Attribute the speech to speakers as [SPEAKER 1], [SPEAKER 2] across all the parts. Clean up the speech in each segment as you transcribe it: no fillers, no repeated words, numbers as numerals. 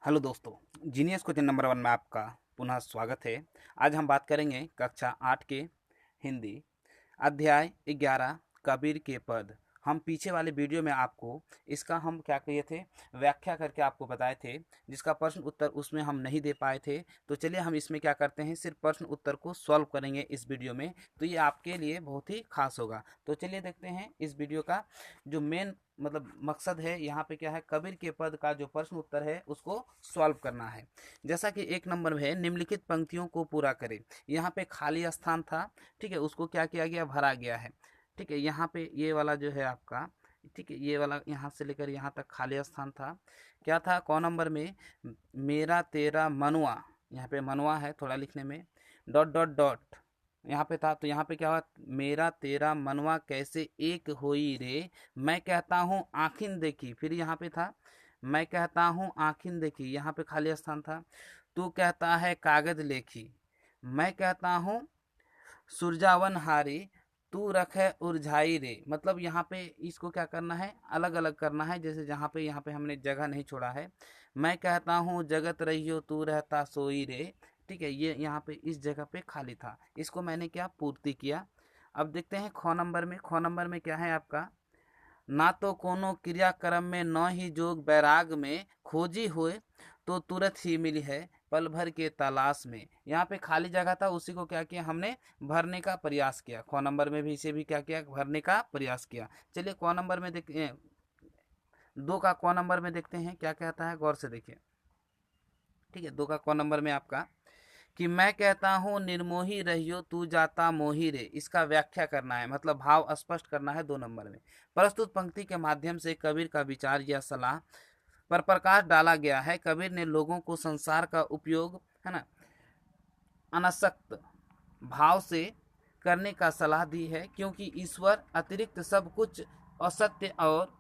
[SPEAKER 1] Hello दोस्तों, genius question number 1 में आपका पुनः स्वागत है। आज हम बात करेंगे कक्षा 8 के हिंदी अध्याय 11 कबीर के पद। हम पीछे वाले वीडियो में आपको इसका हम क्या किए थे, व्याख्या करके आपको बताए थे, जिसका प्रश्न उत्तर उसमें हम नहीं दे पाए थे। तो चलिए हम इसमें क्या करते हैं, सिर्फ प्रश्न उत्तर को सॉल्व करेंगे इस वीडियो में। तो ये आपके लिए बहुत ही खास होगा। तो चलिए देखते हैं इस वीडियो का जो मेन मकसद है। यहाँ पे क्या है, कबीर के पद का जो प्रश्न उत्तर है उसको सॉल्व करना है। जैसा कि 1 नंबर में है, निम्नलिखित पंक्तियों को पूरा करें। यहाँ पे खाली स्थान था, ठीक है, उसको क्या किया गया, भरा गया है। ठीक है, यहाँ पे ये वाला जो है आपका, ठीक है, ये वाला यहाँ से लेकर यहाँ तक खाली स्थान था। क्या था, क नंबर में मेरा तेरा मनुआ, यहाँ पे मनुआ है थोड़ा लिखने में, डॉट डॉट डॉट यहाँ पे था। तो यहाँ पे क्या हुआ, मेरा तेरा मनवा कैसे एक होई रे, मैं कहता हूँ आखिन देखी। फिर यहाँ पे था, मैं कहता हूँ आखिन देखी, यहाँ पे खाली स्थान था। तू कहता है कागज लेखी, मैं कहता हूँ सुरजावन हारी, तू रखे उरझाई रे। मतलब यहाँ पे इसको क्या करना है, अलग अलग करना है। जैसे यहाँ पे हमने जगह नहीं छोड़ा है। मैं कहता हूँ जगत रहियो, तू रहता सोई रे। ठीक है, ये यहाँ पे इस जगह पे खाली था, इसको मैंने क्या पूर्ति किया। अब देखते हैं ख नंबर में। ख नंबर में क्या है आपका, ना तो कोनो क्रियाक्रम में न ही जोग बैराग में, खोजी हुए तो तुरंत ही मिली है पल भर के तलाश में। यहाँ पे खाली जगह था, उसी को क्या किया हमने, भरने का प्रयास किया। ख नंबर में भी इसे भी क्या किया, भरने का प्रयास किया। चलिए क नंबर में देखते, 2 का क नंबर में देखते हैं क्या कहता है, गौर से देखिए। ठीक है, 2 का क नंबर में आपका कि मैं कहता हूँ निर्मोही रहियो, तू जाता मोही रे। इसका व्याख्या करना है, मतलब भाव स्पष्ट करना है 2 नंबर में। प्रस्तुत पंक्ति के माध्यम से कबीर का विचार या सलाह पर प्रकाश डाला गया है। कबीर ने लोगों को संसार का उपयोग, है ना, अनासक्त भाव से करने का सलाह दी है, क्योंकि ईश्वर अतिरिक्त सब कुछ असत्य और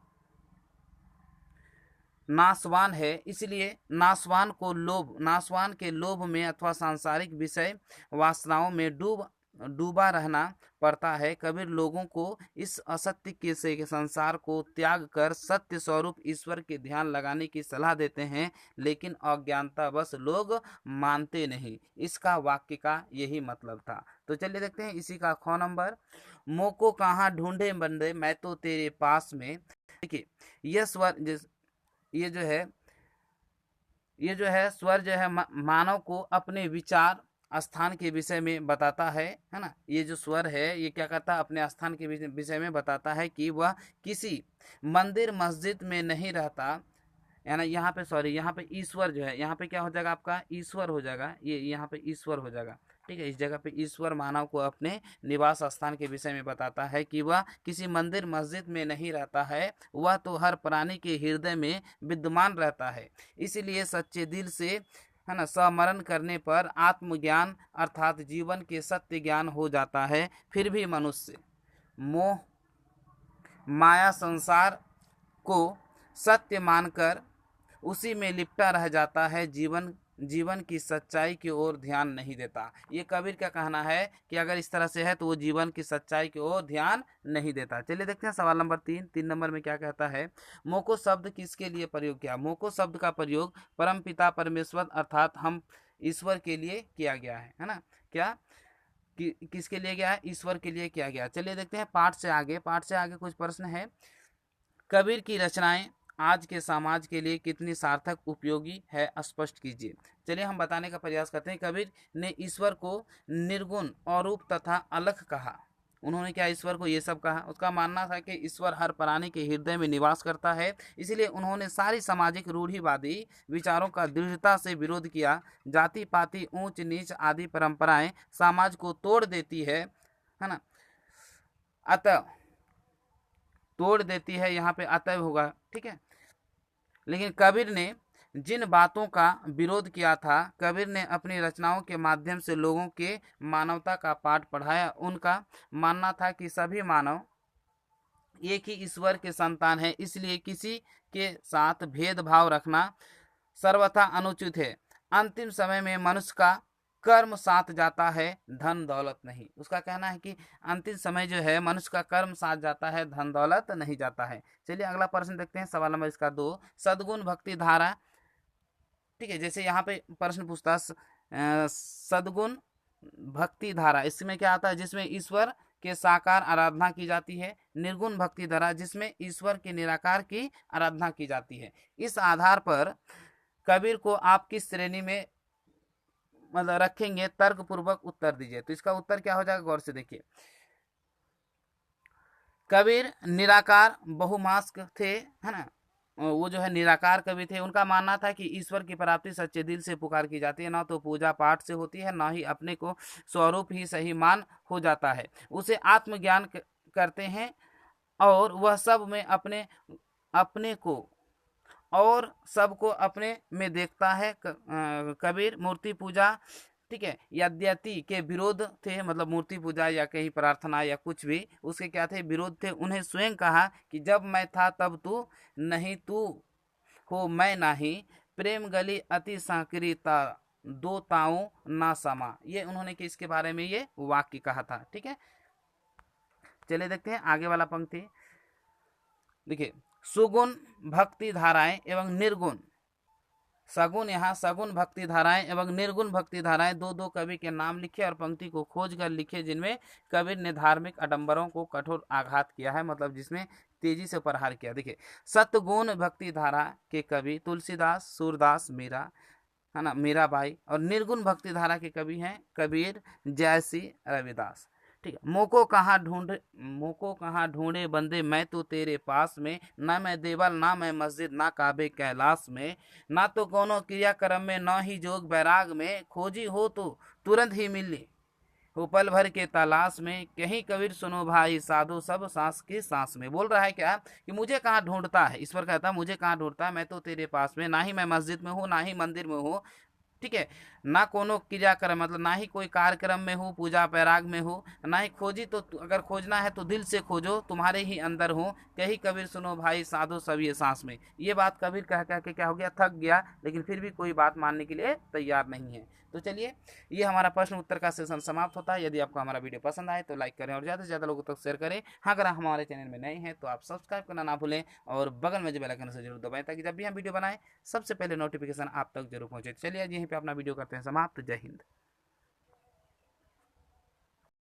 [SPEAKER 1] नासवान है। इसलिए नासवान के लोभ में अथवा सांसारिक विषय वासनाओं में डूबा रहना पड़ता है। कबीर लोगों को इस असत्य के से संसार को त्याग कर सत्य स्वरूप ईश्वर के ध्यान लगाने की सलाह देते हैं, लेकिन अज्ञानतावश लोग मानते नहीं। इसका वाक्य का यही मतलब था। तो चलिए देखते हैं इसी का ख नंबर, मोको कहाँ ढूंढे बंदे, मैं तो तेरे पास में। देखिए यह स्वर, ये जो है स्वर जो है मानव को अपने विचार स्थान के विषय में बताता है ना। ये जो स्वर है ये क्या करता है, अपने स्थान के विषय में बताता है कि वह किसी मंदिर मस्जिद में नहीं रहता। यानी यहाँ पे सॉरी, यहाँ पे ईश्वर जो है, यहाँ पे क्या हो जाएगा आपका, ईश्वर हो जाएगा, ये यहाँ पे ईश्वर हो जाएगा। ठीक है, इस जगह पे ईश्वर मानव को अपने निवास स्थान के विषय में बताता है कि वह किसी मंदिर मस्जिद में नहीं रहता है, वह तो हर प्राणी के हृदय में विद्यमान रहता है। इसलिए सच्चे दिल से, है ना, समरण करने पर आत्मज्ञान अर्थात जीवन के सत्य ज्ञान हो जाता है। फिर भी मनुष्य मोह माया संसार को सत्य मानकर उसी में लिपटा रह जाता है, जीवन की सच्चाई की ओर ध्यान नहीं देता। ये कबीर का कहना है कि अगर इस तरह से है तो वो जीवन की सच्चाई की ओर ध्यान नहीं देता। चलिए देखते हैं सवाल नंबर 3 नंबर में क्या कहता है, मोको शब्द किसके लिए प्रयोग किया। मोको शब्द का प्रयोग परम पिता परमेश्वर अर्थात हम ईश्वर के लिए किया गया है ना। क्या किसके लिए गया है, ईश्वर के लिए किया गया। चलिए देखते हैं पाठ से आगे कुछ प्रश्न है। कबीर की रचनाएं आज के समाज के लिए कितनी सार्थक उपयोगी है, स्पष्ट कीजिए। चलिए हम बताने का प्रयास करते हैं। कबीर ने ईश्वर को निर्गुण अरूप तथा अलख कहा। उन्होंने क्या ईश्वर को ये सब कहा। उसका मानना था कि ईश्वर हर प्राणी के हृदय में निवास करता है, इसलिए उन्होंने सारी सामाजिक रूढ़िवादी विचारों का दृढ़ता से विरोध किया। जाति पाति ऊंच नीच आदि परंपराएं समाज को तोड़ देती है ना, अतः तोड़ देती है, यहाँ पे अतः होगा। ठीक है, लेकिन कबीर ने जिन बातों का विरोध किया था, कबीर ने अपनी रचनाओं के माध्यम से लोगों के मानवता का पाठ पढ़ाया। उनका मानना था कि सभी मानव एक ही ईश्वर के संतान है, इसलिए किसी के साथ भेदभाव रखना सर्वथा अनुचित है। अंतिम समय में मनुष्य का कर्म साथ जाता है, धन दौलत नहीं। उसका कहना है कि अंतिम समय जो है मनुष्य का कर्म साथ जाता है, धन दौलत नहीं जाता है। चलिए अगला प्रश्न देखते हैं, सवाल नंबर इसका 2, सद्गुण भक्ति धारा ठीक है, जैसे यहाँ पे प्रश्न पूछता सद्गुण भक्ति धारा, इसमें क्या आता है, जिसमें ईश्वर के साकार आराधना की जाती है। निर्गुण भक्ति धारा, जिसमें ईश्वर के निराकार की आराधना की जाती है। इस आधार पर कबीर को आप किस श्रेणी में मतलब रखेंगे, तर्क पूर्वक उत्तर दीजिए। तो इसका उत्तर क्या हो जाएगा, गौर से देखिए। कबीर निराकार बहुमास्क थे, है ना, वो जो है निराकार कवि थे। उनका मानना था कि ईश्वर की प्राप्ति सच्चे दिल से पुकार की जाती है, ना तो पूजा पाठ से होती है, ना ही अपने को स्वरूप ही सही मान हो जाता है। उसे आत्मज्ञान करते हैं और वह सब में अपने अपने को और सबको अपने में देखता है। कबीर मूर्ति पूजा, ठीक है, यद्यति के विरोध थे, मतलब मूर्ति पूजा या कहीं प्रार्थना या कुछ भी उसके क्या थे, विरोध थे। उन्हें स्वयं कहा कि जब मैं था तब तू नहीं, तू हो मैं नहीं, प्रेम गली अति सांकरी ता, दो ताऊ ना समा। ये उन्होंने किसके बारे में ये वाक्य कहा था, ठीक है। चलिए देखते हैं आगे वाला पंक्ति। देखिए, सुगुण भक्ति धाराएं एवं निर्गुण, सगुण, यहाँ सगुण भक्ति धाराएं एवं निर्गुण भक्ति धाराएं, दो दो कवि के नाम लिखे और पंक्ति को खोज कर लिखे, जिनमें कबीर ने धार्मिक आडंबरों को कठोर आघात किया है, मतलब जिसमें तेजी से प्रहार किया। देखिए, सतगुण भक्ति धारा के कवि तुलसीदास, सूरदास, मीरा, है ना, मीराबाई, और निर्गुण भक्ति धारा के कवि हैं कबीर, जयसी, रविदास। ठीक है। मोको कहाँ ढूंढे बंदे मैं तो तेरे पास में, ना मैं देवल ना मैं मस्जिद ना काबे कैलाश में, ना तो कोनो क्रियाक्रम में ना ही जोग बैराग में, खोजी हो तो तुरंत ही मिली हो पल भर के तलाश में, कहीं कबीर सुनो भाई साधु सब सांस के सांस में। बोल रहा है क्या कि मुझे कहाँ ढूंढता है, ईश्वर कहता है मुझे कहाँ ढूंढता है, मैं तो तेरे पास में, ना ही मैं मस्जिद में हूँ ना ही मंदिर में हूँ, ठीक है, ना कोनो क्रियाक्रम मतलब ना ही कोई कार्यक्रम में हो, पूजा पैराग में हो, ना ही खोजी तो अगर खोजना है तो दिल से खोजो, तुम्हारे ही अंदर हो, कहीं कबीर सुनो भाई साधो सब ये सांस में। ये बात कबीर कह कह के क्या हो गया, थक गया, लेकिन फिर भी कोई बात मानने के लिए तैयार नहीं है। तो चलिए, ये हमारा प्रश्न उत्तर का सेशन समाप्त होता है। यदि आपको हमारा वीडियो पसंद आए तो लाइक करें और ज़्यादा से ज़्यादा लोगों तक शेयर करें। हाँ, अगर हमारे चैनल में नए हैं तो आप सब्सक्राइब करना ना भूलें और बगल में जो बेल आइकन से जरूर दबाएं, ताकि जब भी हम वीडियो बनाएं सबसे पहले नोटिफिकेशन आप तक जरूर पहुंचे। चलिए, यहीं पे अपना वीडियो करते हैं समाप्त। जय हिंद।